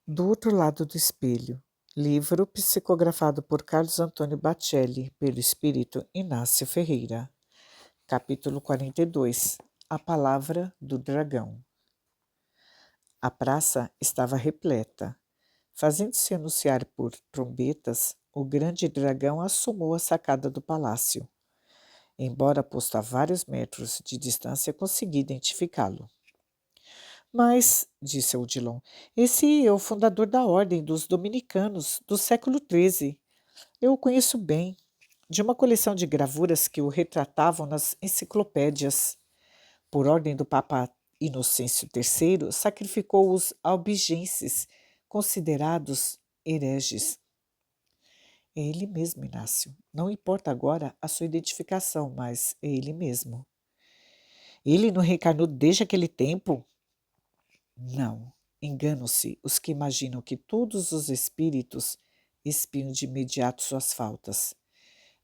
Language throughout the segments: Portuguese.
Do Outro Lado do Espelho, livro psicografado por Carlos Antônio Bacelli, pelo espírito Inácio Ferreira. Capítulo 42. A Palavra do Dragão. A praça estava repleta. Fazendo-se anunciar por trombetas, o grande dragão assomou a sacada do palácio. Embora posto a vários metros de distância, consegui identificá-lo. Mas, disse Odilon, esse é o fundador da Ordem dos Dominicanos do século XIII. Eu o conheço bem, de uma coleção de gravuras que o retratavam nas enciclopédias. Por ordem do Papa Inocêncio III, sacrificou os albigenses, considerados hereges. É ele mesmo, Inácio. Não importa agora a sua identificação, mas é ele mesmo. Ele não reencarnou desde aquele tempo? Não, enganam-se os que imaginam que todos os espíritos expiam de imediato suas faltas.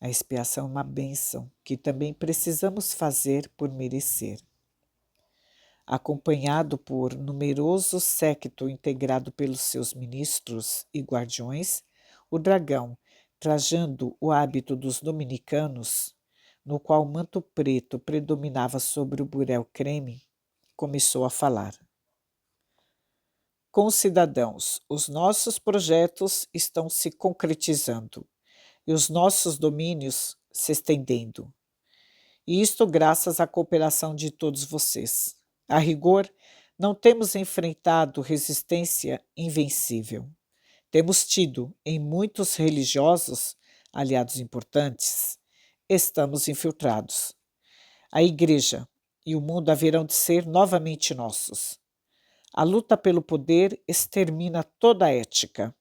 A expiação é uma bênção que também precisamos fazer por merecer. Acompanhado por numeroso séquito integrado pelos seus ministros e guardiões, o dragão, trajando o hábito dos dominicanos, no qual o manto preto predominava sobre o burel creme, começou a falar. Concidadãos, os nossos projetos estão se concretizando e os nossos domínios se estendendo. E isto graças à cooperação de todos vocês. A rigor, não temos enfrentado resistência invencível. Temos tido, em muitos religiosos, aliados importantes. Estamos infiltrados. A Igreja e o mundo haverão de ser novamente nossos. A luta pelo poder extermina toda a ética.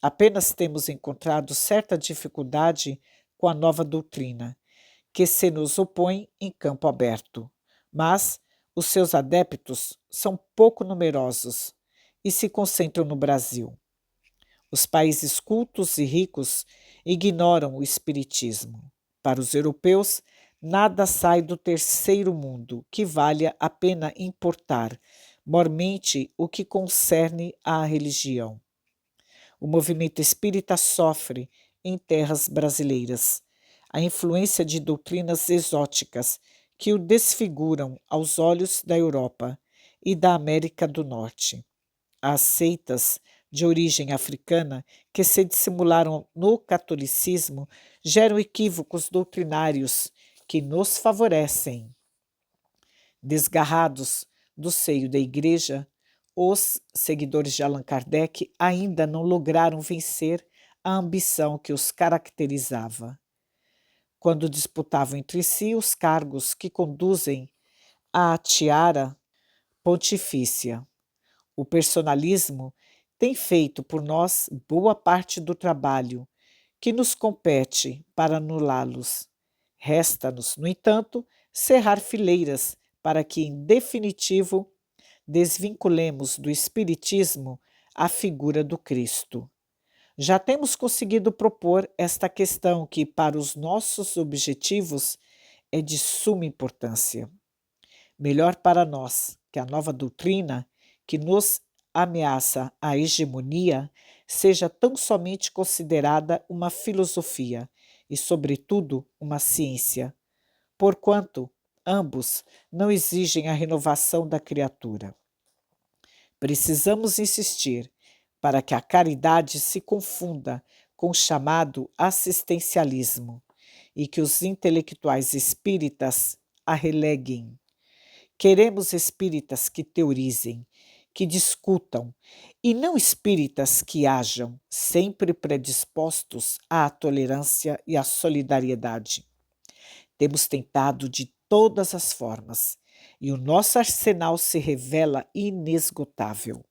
Apenas temos encontrado certa dificuldade com a nova doutrina, que se nos opõe em campo aberto. Mas os seus adeptos são pouco numerosos e se concentram no Brasil. Os países cultos e ricos ignoram o espiritismo. Para os europeus, nada sai do terceiro mundo que valha a pena importar, mormente o que concerne à religião. O movimento espírita sofre em terras brasileiras a influência de doutrinas exóticas que o desfiguram aos olhos da Europa e da América do Norte. As seitas de origem africana que se dissimularam no catolicismo geram equívocos doutrinários que nos favorecem. Desgarrados do seio da Igreja, os seguidores de Allan Kardec ainda não lograram vencer a ambição que os caracterizava. Quando disputavam entre si os cargos que conduzem à tiara pontifícia. O personalismo tem feito por nós boa parte do trabalho que nos compete para anulá-los. Resta-nos, no entanto, cerrar fileiras para que, em definitivo, desvinculemos do Espiritismo a figura do Cristo. Já temos conseguido propor esta questão que, para os nossos objetivos, é de suma importância. Melhor para nós que a nova doutrina, que nos ameaça a hegemonia, seja tão somente considerada uma filosofia e, sobretudo, uma ciência, porquanto ambos não exigem a renovação da criatura. Precisamos insistir para que a caridade se confunda com o chamado assistencialismo e que os intelectuais espíritas a releguem. Queremos espíritas que teorizem, que discutam, e não espíritas que hajam, sempre predispostos à tolerância e à solidariedade. Temos tentado de todas as formas, e o nosso arsenal se revela inesgotável.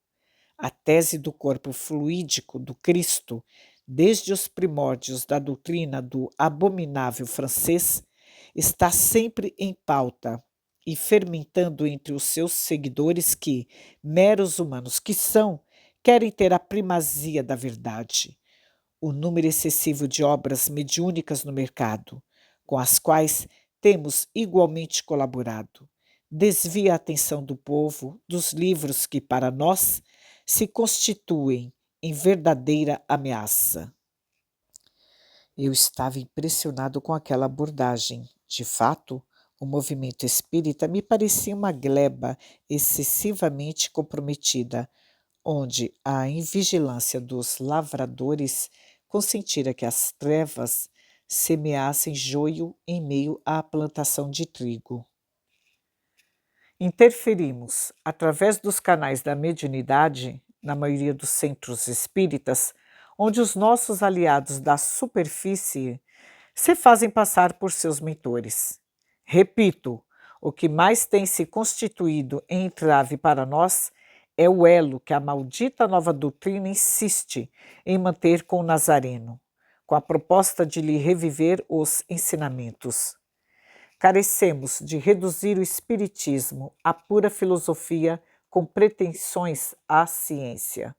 A tese do corpo fluídico do Cristo, desde os primórdios da doutrina do abominável francês, está sempre em pauta e fermentando entre os seus seguidores que, meros humanos que são, querem ter a primazia da verdade. O número excessivo de obras mediúnicas no mercado, com as quais temos igualmente colaborado, desvia a atenção do povo dos livros que, para nós, se constituem em verdadeira ameaça. Eu estava impressionado com aquela abordagem. De fato, o movimento espírita me parecia uma gleba excessivamente comprometida, onde a invigilância dos lavradores consentira que as trevas semeassem joio em meio à plantação de trigo. Interferimos, através dos canais da mediunidade, na maioria dos centros espíritas, onde os nossos aliados da superfície se fazem passar por seus mentores. Repito, o que mais tem se constituído em entrave para nós é o elo que a maldita nova doutrina insiste em manter com o Nazareno, com a proposta de lhe reviver os ensinamentos. Carecemos de reduzir o espiritismo à pura filosofia com pretensões à ciência.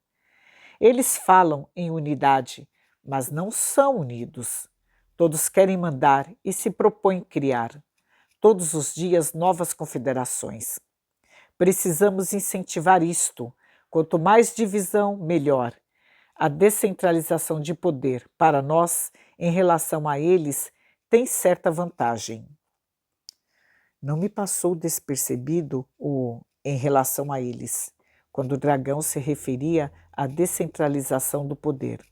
Eles falam em unidade, mas não são unidos. Todos querem mandar e se propõem criar, todos os dias, novas confederações. Precisamos incentivar isto. Quanto mais divisão, melhor. A descentralização de poder, para nós, em relação a eles, tem certa vantagem. Não me passou despercebido o em relação a eles, quando o dragão se referia à descentralização do poder.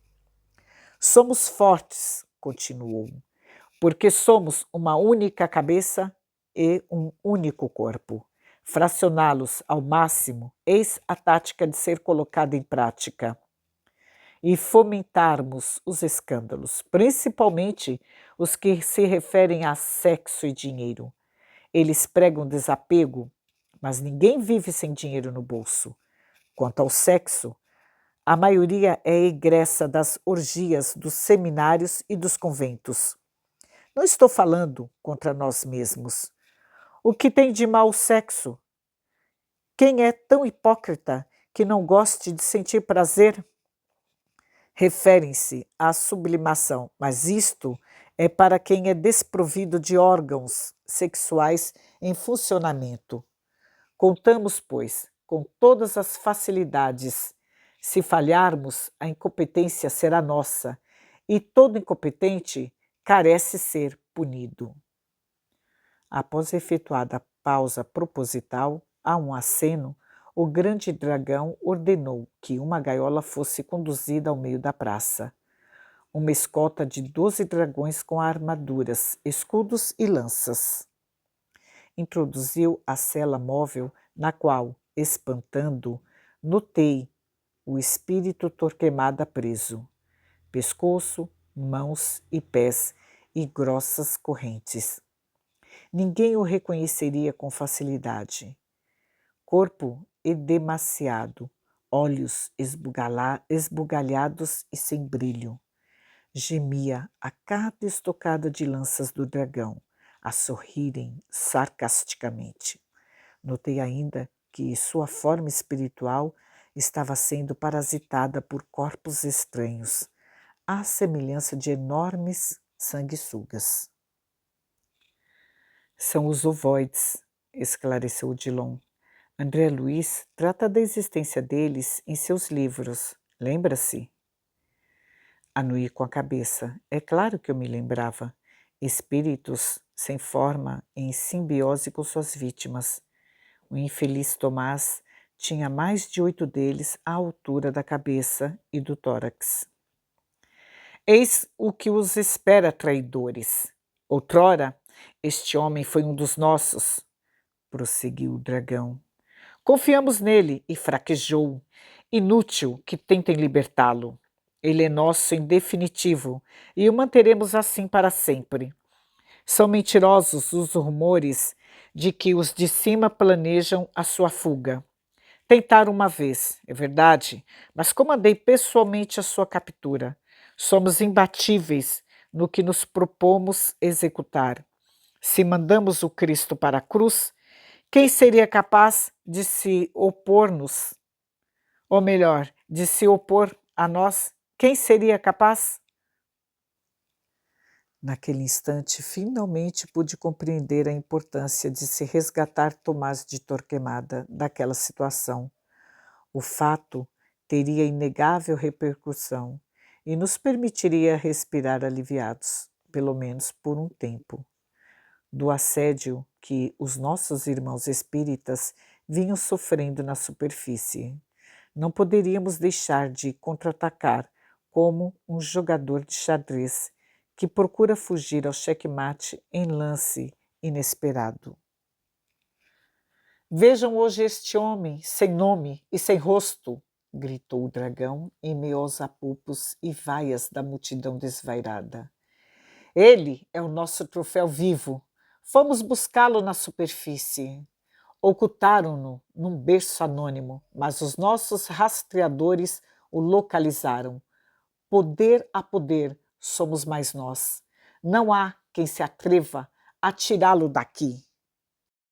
Somos fortes, continuou, porque somos uma única cabeça e um único corpo. Fracioná-los ao máximo, eis a tática de ser colocada em prática. E fomentarmos os escândalos, principalmente os que se referem a sexo e dinheiro. Eles pregam desapego, mas ninguém vive sem dinheiro no bolso. Quanto ao sexo, a maioria é egressa das orgias, dos seminários e dos conventos. Não estou falando contra nós mesmos. O que tem de mal o sexo? Quem é tão hipócrita que não goste de sentir prazer? Referem-se à sublimação, mas isto é para quem é desprovido de órgãos sexuais em funcionamento. Contamos, pois, com todas as facilidades. Se falharmos, a incompetência será nossa, e todo incompetente carece ser punido. Após efetuada a pausa proposital, a um aceno, o grande dragão ordenou que uma gaiola fosse conduzida ao meio da praça. Uma escolta de 12 dragões com armaduras, escudos e lanças. Introduziu a cela móvel, na qual, espantando, notei o espírito Torquemada preso. Pescoço, mãos e pés e grossas correntes. Ninguém o reconheceria com facilidade. Corpo edemaciado, olhos esbugalhados e sem brilho. Gemia a cada estocada de lanças do dragão, a sorrirem sarcasticamente. Notei ainda que sua forma espiritual estava sendo parasitada por corpos estranhos, à semelhança de enormes sanguessugas. São os ovoides, esclareceu Dillon. André Luiz trata da existência deles em seus livros, lembra-se? Anuí com a cabeça. É claro que eu me lembrava. Espíritos sem forma em simbiose com suas vítimas. O infeliz Tomás tinha mais de 8 deles à altura da cabeça e do tórax. Eis o que os espera, traidores. Outrora, este homem foi um dos nossos, prosseguiu o dragão. Confiamos nele e fraquejou. Inútil que tentem libertá-lo. Ele é nosso em definitivo e o manteremos assim para sempre. São mentirosos os rumores de que os de cima planejam a sua fuga. Tentaram uma vez, é verdade, mas comandei pessoalmente a sua captura. Somos imbatíveis no que nos propomos executar. Se mandamos o Cristo para a cruz, quem seria capaz de se opor-nos? Ou melhor, de se opor a nós? Quem seria capaz? Naquele instante, finalmente pude compreender a importância de se resgatar Tomás de Torquemada daquela situação. O fato teria inegável repercussão e nos permitiria respirar aliviados, pelo menos por um tempo, do assédio que os nossos irmãos espíritas vinham sofrendo na superfície. Não poderíamos deixar de contra-atacar como um jogador de xadrez que procura fugir ao checkmate em lance inesperado. Vejam hoje este homem, sem nome e sem rosto, gritou o dragão em meio aos apupos e vaias da multidão desvairada. Ele é o nosso troféu vivo. Fomos buscá-lo na superfície. Ocultaram-no num berço anônimo, mas os nossos rastreadores o localizaram. Poder a poder, somos mais nós. Não há quem se atreva a tirá-lo daqui.